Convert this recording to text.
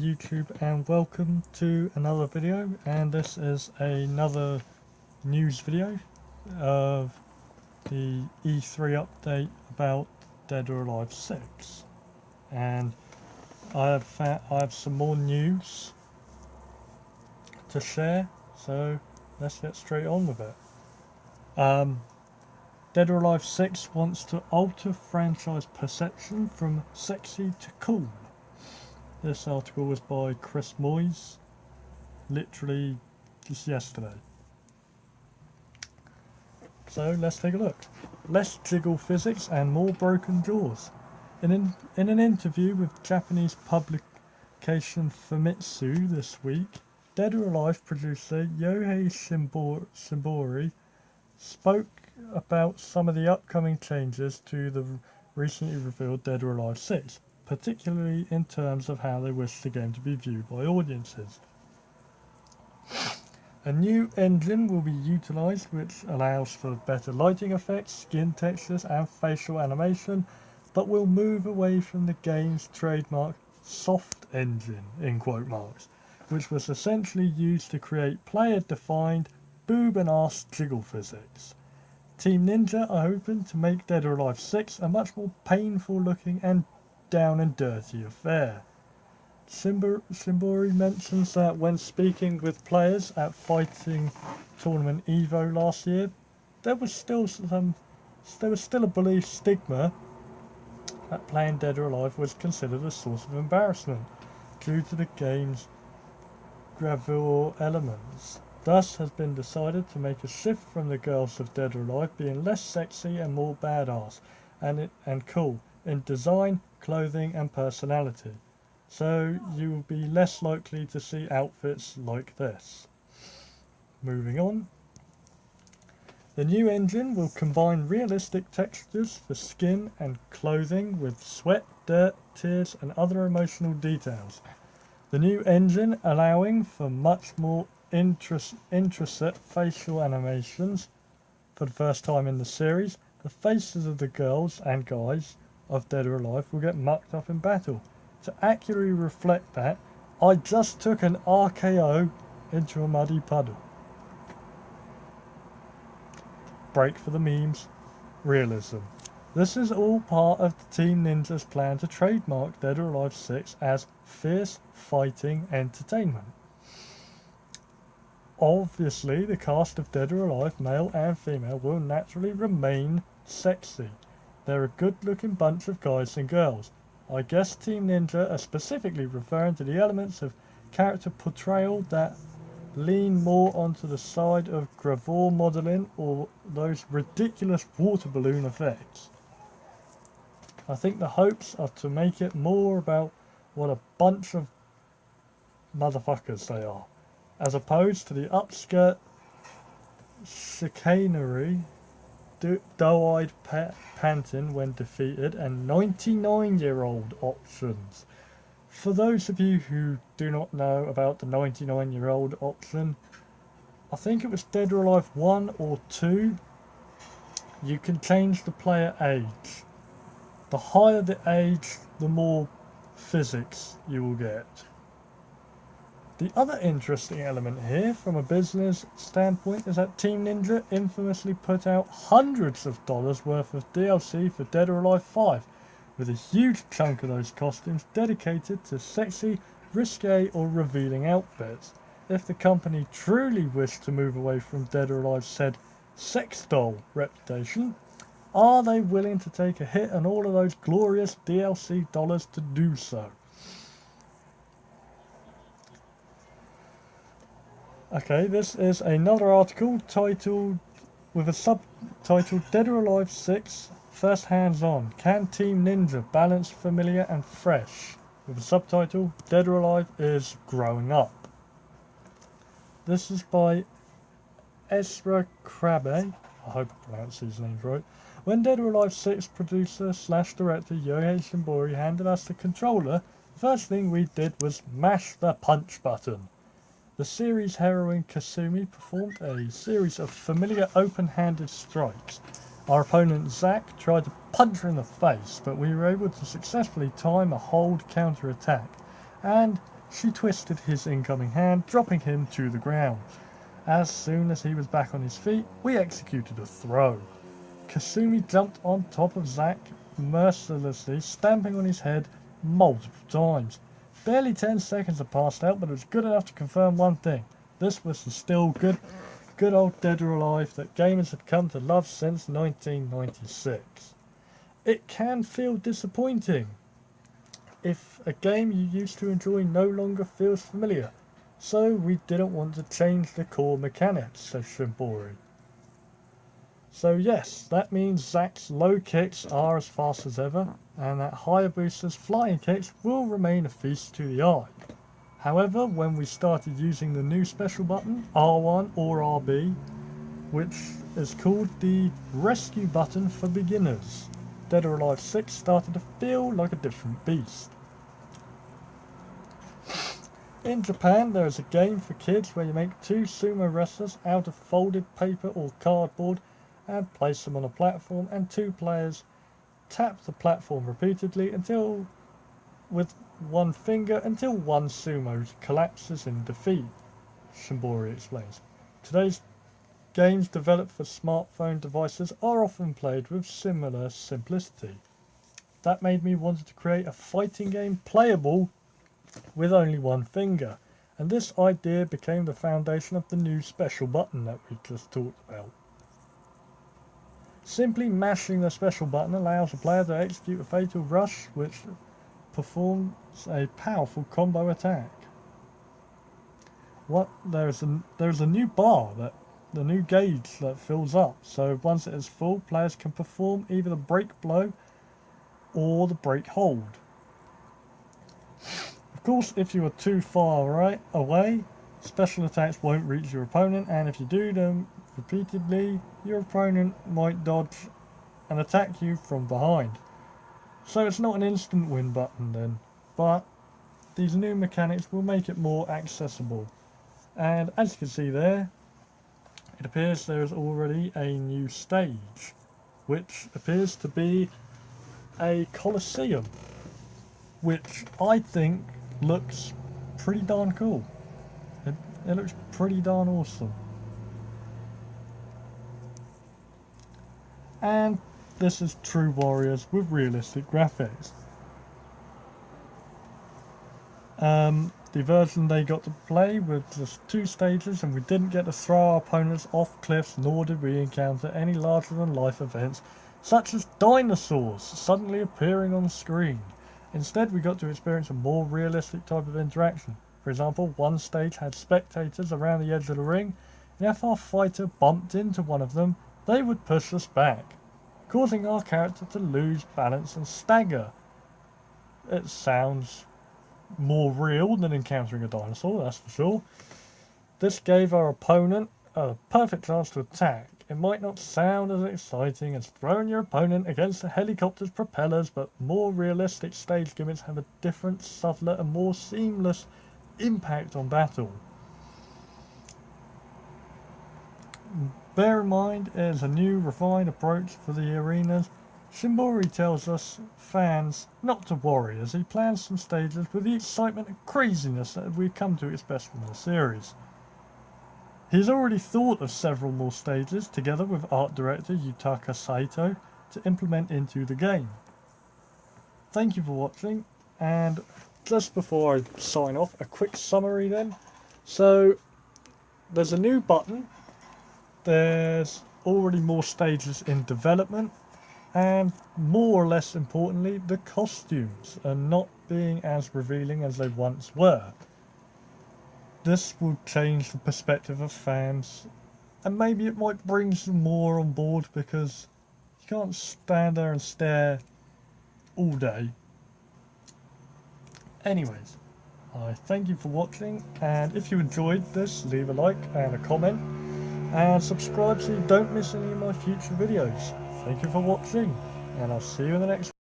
YouTube, and welcome to another video, and this is another news video of the E3 update about Dead or Alive 6. And I have some more news to share, so let's get straight on with it. Dead or Alive 6 wants to alter franchise perception from sexy to cool. This article was by Chris Moyes, literally just yesterday. So let's take a look. Less jiggle physics and more broken jaws. In an interview with Japanese publication Famitsu this week, Dead or Alive producer Yohei Shimbori spoke about some of the upcoming changes to the recently revealed Dead or Alive 6. Particularly in terms of how they wish the game to be viewed by audiences. A new engine will be utilised which allows for better lighting effects, skin textures and facial animation, but will move away from the game's trademark soft engine, in quote marks, which was essentially used to create player-defined boob and arse jiggle physics. Team Ninja are hoping to make Dead or Alive 6 a much more painful looking and down and dirty affair. Shimbori mentions that when speaking with players at Fighting Tournament Evo last year, there was still a belief stigma that playing Dead or Alive was considered a source of embarrassment due to the game's gravure elements. Thus has been decided to make a shift from the girls of Dead or Alive being less sexy and more badass and cool in design, clothing and personality, so you will be less likely to see outfits like this. Moving on. The new engine will combine realistic textures for skin and clothing with sweat, dirt, tears and other emotional details. The new engine allowing for much more intricate facial animations for the first time in the series. The faces of the girls and guys of Dead or Alive will get mucked up in battle. To accurately reflect that, I just took an RKO into a muddy puddle. Break for the memes. Realism. This is all part of the Team Ninja's plan to trademark Dead or Alive 6 as fierce fighting entertainment. Obviously, the cast of Dead or Alive, male and female, will naturally remain sexy. They're a good-looking bunch of guys and girls. I guess Team Ninja are specifically referring to the elements of character portrayal that lean more onto the side of gravure modelling or those ridiculous water balloon effects. I think the hopes are to make it more about what a bunch of motherfuckers they are, as opposed to the upskirt chicanery, doe-eyed panting when defeated, and 99-year-old options. For those of you who do not know about the 99-year-old option, I think it was Dead or Alive 1 or 2, you can change the player age. The higher the age, the more physics you will get. The other interesting element here, from a business standpoint, is that Team Ninja infamously put out hundreds of dollars worth of DLC for Dead or Alive 5, with a huge chunk of those costumes dedicated to sexy, risque or revealing outfits. If the company truly wished to move away from Dead or Alive's said sex doll reputation, are they willing to take a hit on all of those glorious DLC dollars to do so? Okay, this is another article titled with a subtitle Dead or Alive 6 First Hands On. Can Team Ninja balance familiar and fresh? With a subtitle Dead or Alive is growing up. This is by Ezra Krabbe. I hope I pronounced his name right. When Dead or Alive 6 producer / director Yohei Shimbori handed us the controller, the first thing we did was mash the punch button. The series heroine Kasumi performed a series of familiar open-handed strikes. Our opponent Zack tried to punch her in the face, but we were able to successfully time a hold counter-attack, and she twisted his incoming hand, dropping him to the ground. As soon as he was back on his feet, we executed a throw. Kasumi jumped on top of Zack, mercilessly stamping on his head multiple times. Barely 10 seconds had passed out, but it was good enough to confirm one thing. This was the still good old Dead or Alive that gamers had come to love since 1996. It can feel disappointing if a game you used to enjoy no longer feels familiar, so we didn't want to change the core mechanics, says Shimbori. So yes, that means Zack's low kicks are as fast as ever, and that Hayabusa's flying kicks will remain a feast to the eye. However, when we started using the new special button, R1 or RB, which is called the rescue button for beginners, Dead or Alive 6 started to feel like a different beast. In Japan, there is a game for kids where you make 2 sumo wrestlers out of folded paper or cardboard and place them on a platform, and 2 players tap the platform repeatedly with one finger until one sumo collapses in defeat, Shimbori explains. Today's games developed for smartphone devices are often played with similar simplicity. That made me want to create a fighting game playable with only one finger, and this idea became the foundation of the new special button that we just talked about. Simply mashing the special button allows a player to execute a fatal rush which performs a powerful combo attack. There's a new bar, the new gauge that fills up, so once it is full, players can perform either the break blow or the break hold. Of course, if you are too far away, special attacks won't reach your opponent, and if you do them repeatedly, your opponent might dodge and attack you from behind. So it's not an instant win button then, but these new mechanics will make it more accessible. And as you can see there, it appears there is already a new stage, which appears to be a Colosseum, which I think looks pretty darn cool. It looks pretty darn awesome. And this is True Warriors with realistic graphics. The version they got to play with just 2 stages, and we didn't get to throw our opponents off cliffs, nor did we encounter any larger than life events such as dinosaurs suddenly appearing on the screen. Instead, we got to experience a more realistic type of interaction. For example, one stage had spectators around the edge of the ring, and if our fighter bumped into one of them, they would push us back, causing our character to lose balance and stagger. It sounds more real than encountering a dinosaur, that's for sure. This gave our opponent a perfect chance to attack. It might not sound as exciting as throwing your opponent against a helicopter's propellers, but more realistic stage gimmicks have a different, subtler and more seamless impact on battle. Bear in mind, it is a new, refined approach for the arenas. Shimbori tells us fans not to worry as he plans some stages with the excitement and craziness that we've come to expect from the series. He's already thought of several more stages together with art director Yutaka Saito to implement into the game. Thank you for watching, and just before I sign off, a quick summary then. So there's a new button, there's already more stages in development, and more or less importantly, the costumes are not being as revealing as they once were. This will change the perspective of fans, and maybe it might bring some more on board, because you can't stand there and stare all day. Anyways, I thank you for watching, and if you enjoyed this, leave a like and a comment, and subscribe so you don't miss any of my future videos. Thank you for watching, and I'll see you in the next one.